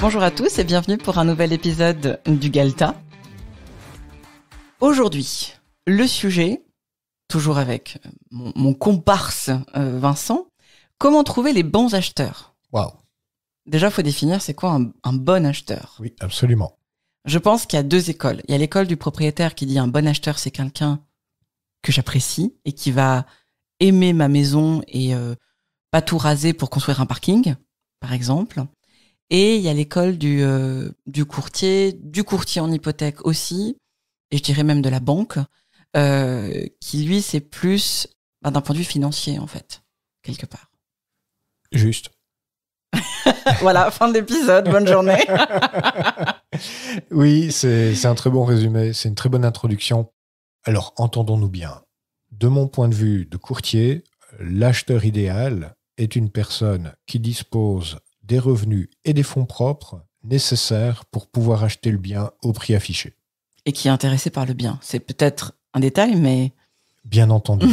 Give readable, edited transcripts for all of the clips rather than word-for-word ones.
Bonjour à tous et bienvenue pour un nouvel épisode du Galta. Aujourd'hui, le sujet, toujours avec mon comparse Vincent, comment trouver les bons acheteurs. Waouh. Déjà, il faut définir c'est quoi un bon acheteur. Oui, absolument. Je pense qu'il y a deux écoles. Il y a l'école du propriétaire qui dit un bon acheteur, c'est quelqu'un que j'apprécie et qui va aimer ma maison et pas tout raser pour construire un parking, par exemple. Et il y a l'école du courtier en hypothèque aussi, et je dirais même de la banque, qui lui, c'est plus d'un point de vue financier, en fait, quelque part. Juste. Voilà, fin de l'épisode, bonne journée. Oui, c'est un très bon résumé, c'est une très bonne introduction. Alors, entendons-nous bien. De mon point de vue de courtier, l'acheteur idéal est une personne qui dispose des revenus et des fonds propres nécessaires pour pouvoir acheter le bien au prix affiché. Et qui est intéressé par le bien. C'est peut-être un détail, mais... Bien entendu.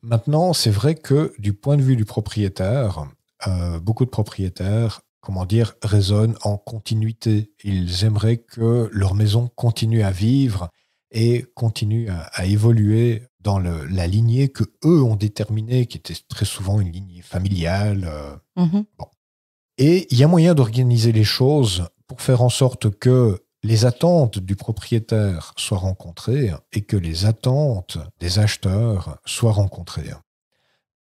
Maintenant, c'est vrai que du point de vue du propriétaire, beaucoup de propriétaires, raisonnent en continuité. Ils aimeraient que leur maison continue à vivre et continue à évoluer dans la lignée que eux ont déterminée, qui était très souvent une lignée familiale. Bon. Et il y a moyen d'organiser les choses pour faire en sorte que les attentes du propriétaire soient rencontrées et que les attentes des acheteurs soient rencontrées.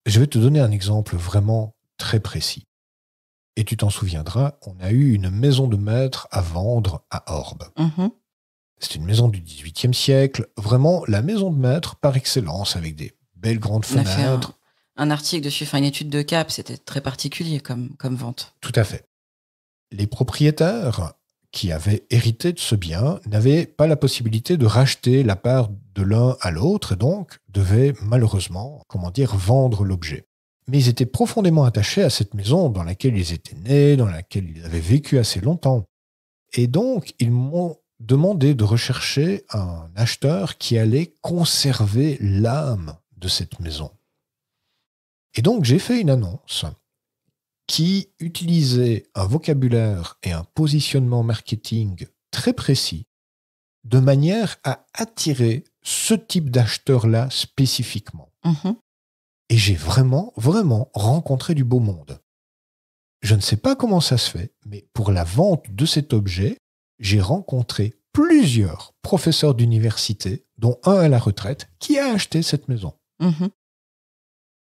Je vais te donner un exemple vraiment très précis. Et tu t'en souviendras, on a eu une maison de maître à vendre à Orbe. C'est une maison du XVIIIe siècle, vraiment la maison de maître par excellence, avec des belles grandes fenêtres. On a fait un article dessus, une étude de cap, c'était très particulier comme vente. Tout à fait. Les propriétaires qui avaient hérité de ce bien n'avaient pas la possibilité de racheter la part de l'un à l'autre et donc devaient malheureusement, vendre l'objet. Mais ils étaient profondément attachés à cette maison dans laquelle ils étaient nés, dans laquelle ils avaient vécu assez longtemps. Et donc, ils m'ont demandé de rechercher un acheteur qui allait conserver l'âme de cette maison. Et donc, j'ai fait une annonce qui utilisait un vocabulaire et un positionnement marketing très précis, de manière à attirer ce type d'acheteur-là spécifiquement. Et j'ai vraiment, vraiment rencontré du beau monde. Je ne sais pas comment ça se fait, mais pour la vente de cet objet, j'ai rencontré plusieurs professeurs d'université, dont un à la retraite, qui a acheté cette maison.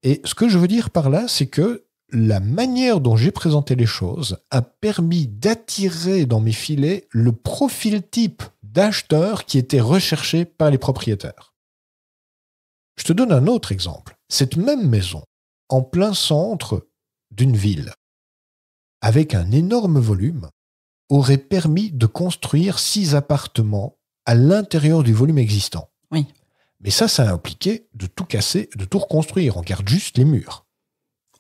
Et ce que je veux dire par là, c'est que la manière dont j'ai présenté les choses a permis d'attirer dans mes filets le profil type d'acheteur qui était recherché par les propriétaires. Je te donne un autre exemple. Cette même maison, en plein centre d'une ville, avec un énorme volume, aurait permis de construire 6 appartements à l'intérieur du volume existant. Oui. Mais ça a impliqué de tout casser, de tout reconstruire. On garde juste les murs.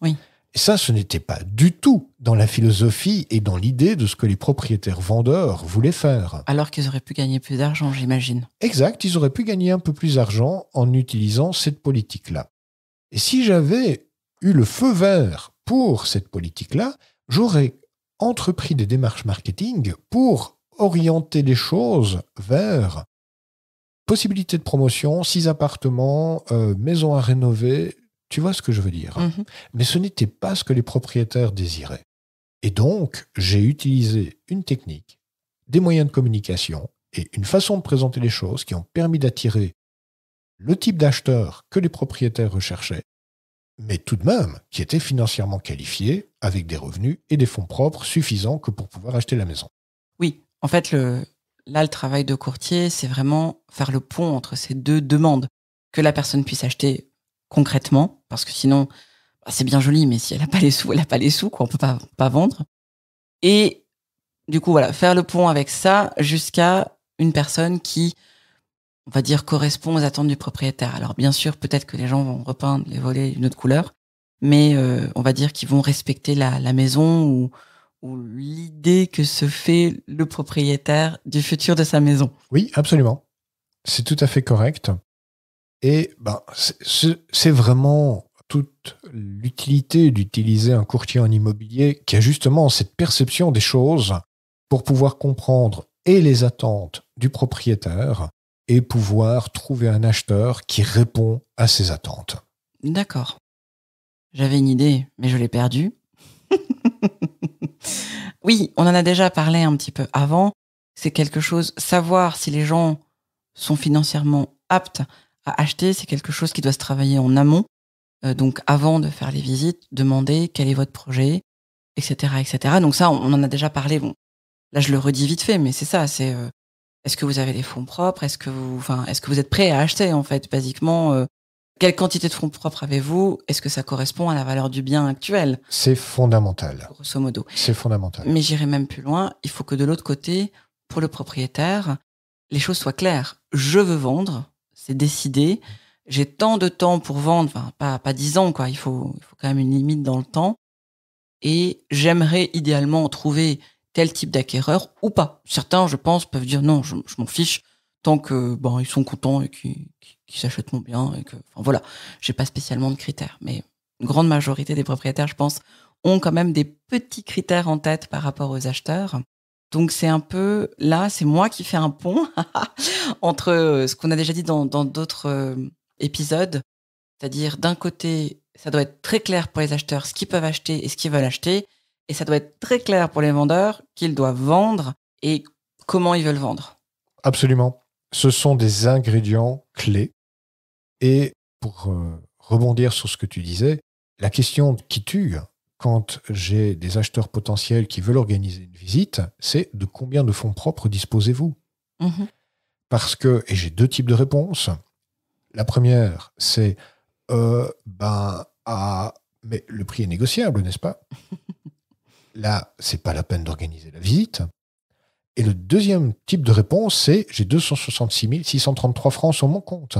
Oui. Et ça, ce n'était pas du tout dans la philosophie et dans l'idée de ce que les propriétaires vendeurs voulaient faire. Alors qu'ils auraient pu gagner plus d'argent, j'imagine. Exact, ils auraient pu gagner un peu plus d'argent en utilisant cette politique-là. Et si j'avais eu le feu vert pour cette politique-là, j'aurais entrepris des démarches marketing pour orienter les choses vers possibilité de promotion, 6 appartements, maison à rénover. Tu vois ce que je veux dire. Mais ce n'était pas ce que les propriétaires désiraient. Et donc, j'ai utilisé une technique, des moyens de communication et une façon de présenter les choses qui ont permis d'attirer le type d'acheteur que les propriétaires recherchaient, mais tout de même qui était financièrement qualifié, avec des revenus et des fonds propres suffisants que pour pouvoir acheter la maison. Oui, en fait, le travail de courtier, c'est vraiment faire le pont entre ces deux demandes. Que la personne puisse acheter concrètement, parce que sinon, c'est bien joli, mais si elle n'a pas les sous, elle n'a pas les sous, quoi, on peut pas vendre. Et du coup, voilà, faire le pont avec ça jusqu'à une personne qui, on va dire, correspond aux attentes du propriétaire. Alors bien sûr, peut-être que les gens vont repeindre les volets d'une autre couleur, mais on va dire qu'ils vont respecter la maison ou l'idée que se fait le propriétaire du futur de sa maison. Oui, absolument. C'est tout à fait correct. Et c'est vraiment toute l'utilité d'utiliser un courtier en immobilier qui a justement cette perception des choses pour pouvoir comprendre et les attentes du propriétaire et pouvoir trouver un acheteur qui répond à ses attentes. D'accord. J'avais une idée, mais je l'ai perdue. Oui, on en a déjà parlé un petit peu avant. C'est quelque chose, savoir si les gens sont financièrement aptes à acheter, c'est quelque chose qui doit se travailler en amont. Donc avant de faire les visites, demander quel est votre projet, etc., etc. Donc ça, on en a déjà parlé. Bon, là je le redis vite fait, mais c'est ça. C'est est-ce que vous avez les fonds propres? Est-ce que vous êtes prêt à acheter en fait, basiquement? Quelle quantité de fonds propres avez-vous? Est-ce que ça correspond à la valeur du bien actuel? C'est fondamental. Grosso modo. C'est fondamental. Mais j'irai même plus loin. Il faut que de l'autre côté, pour le propriétaire, les choses soient claires. Je veux vendre, c'est décidé. J'ai tant de temps pour vendre, enfin pas 10 ans, quoi. Il faut quand même une limite dans le temps. Et j'aimerais idéalement trouver tel type d'acquéreur ou pas. Certains, je pense, peuvent dire non, je m'en fiche tant que ils sont contents et qu'ils s'achètent mon bien et que voilà, j'ai pas spécialement de critères. Mais une grande majorité des propriétaires, je pense, ont quand même des petits critères en tête par rapport aux acheteurs. Donc c'est un peu là, c'est moi qui fais un pont entre ce qu'on a déjà dit dans d'autres épisodes, c'est-à-dire d'un côté, ça doit être très clair pour les acheteurs ce qu'ils peuvent acheter et ce qu'ils veulent acheter, et ça doit être très clair pour les vendeurs qu'ils doivent vendre et comment ils veulent vendre. Absolument. Ce sont des ingrédients clés. Et pour rebondir sur ce que tu disais, la question qui tue quand j'ai des acheteurs potentiels qui veulent organiser une visite, c'est de combien de fonds propres disposez-vous? Mmh. Parce que, et j'ai deux types de réponses. La première, c'est mais le prix est négociable, n'est-ce pas? Là, c'est pas la peine d'organiser la visite. Et le deuxième type de réponse, c'est j'ai 266 633 francs sur mon compte.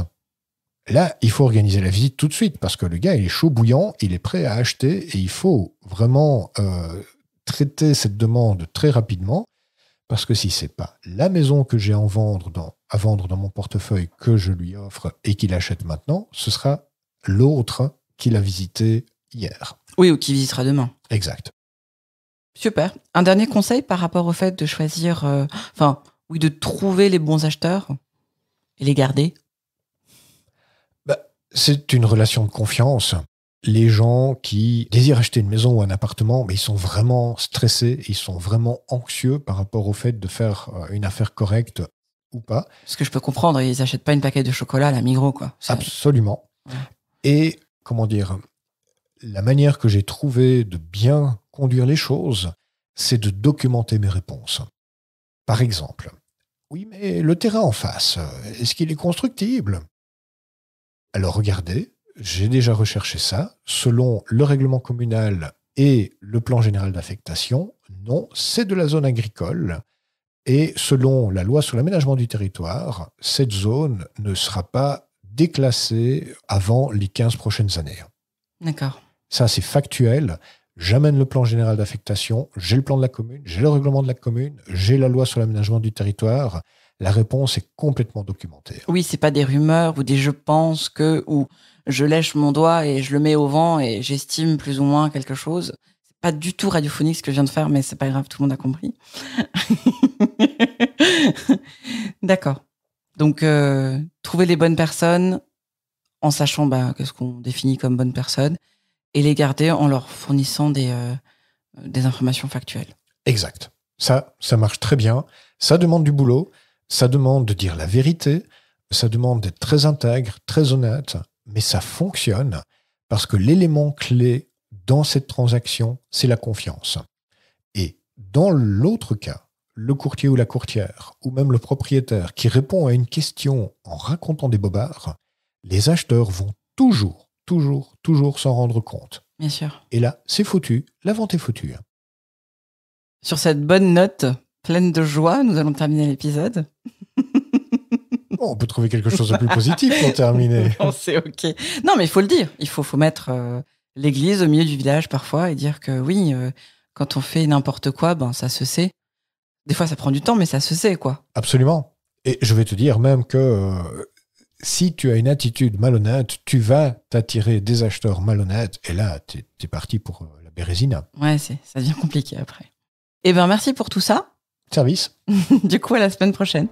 Là, il faut organiser la visite tout de suite parce que le gars, il est chaud bouillant, il est prêt à acheter et il faut vraiment traiter cette demande très rapidement parce que si c'est pas la maison que j'ai à vendre dans mon portefeuille que je lui offre et qu'il achète maintenant, ce sera l'autre qu'il a visité hier. Oui, ou qui visitera demain. Exact. Super. Un dernier conseil par rapport au fait de choisir, de trouver les bons acheteurs et les garder. C'est une relation de confiance. Les gens qui désirent acheter une maison ou un appartement, mais ils sont vraiment stressés, ils sont vraiment anxieux par rapport au fait de faire une affaire correcte ou pas. Ce que je peux comprendre, ils n'achètent pas une paquet de chocolat à la Migros, quoi. Absolument. Ouais. Et, la manière que j'ai trouvé de bien conduire les choses, c'est de documenter mes réponses. Par exemple, oui, mais le terrain en face, est-ce qu'il est constructible? Alors regardez, j'ai déjà recherché ça. Selon le règlement communal et le plan général d'affectation, non, c'est de la zone agricole. Et selon la loi sur l'aménagement du territoire, cette zone ne sera pas déclassée avant les 15 prochaines années. D'accord. Ça, c'est factuel. J'amène le plan général d'affectation, j'ai le plan de la commune, j'ai le règlement de la commune, j'ai la loi sur l'aménagement du territoire. La réponse est complètement documentée. Oui, c'est pas des rumeurs ou des je pense que, ou je lèche mon doigt et je le mets au vent et j'estime plus ou moins quelque chose. C'est pas du tout radiophonique ce que je viens de faire, mais c'est pas grave, tout le monde a compris. D'accord. Donc, trouver les bonnes personnes en sachant qu'est-ce qu'on définit comme bonne personne et les garder en leur fournissant des informations factuelles. Exact. Ça marche très bien. Ça demande du boulot. Ça demande de dire la vérité, ça demande d'être très intègre, très honnête, mais ça fonctionne parce que l'élément clé dans cette transaction, c'est la confiance. Et dans l'autre cas, le courtier ou la courtière, ou même le propriétaire qui répond à une question en racontant des bobards, les acheteurs vont toujours s'en rendre compte. Bien sûr. Et là, c'est foutu, la vente est foutue. Sur cette bonne note, pleine de joie, nous allons terminer l'épisode. On peut trouver quelque chose de plus positif pour terminer. Non, c'est OK. Non, mais il faut le dire. Il faut mettre l'église au milieu du village parfois et dire que oui, quand on fait n'importe quoi, ça se sait. Des fois, ça prend du temps, mais ça se sait, quoi. Absolument. Et je vais te dire même que si tu as une attitude malhonnête, tu vas t'attirer des acheteurs malhonnêtes. Et là, tu es parti pour la bérésina. Ouais, ça devient compliqué après. Eh bien, merci pour tout ça. Service. Du coup, à la semaine prochaine.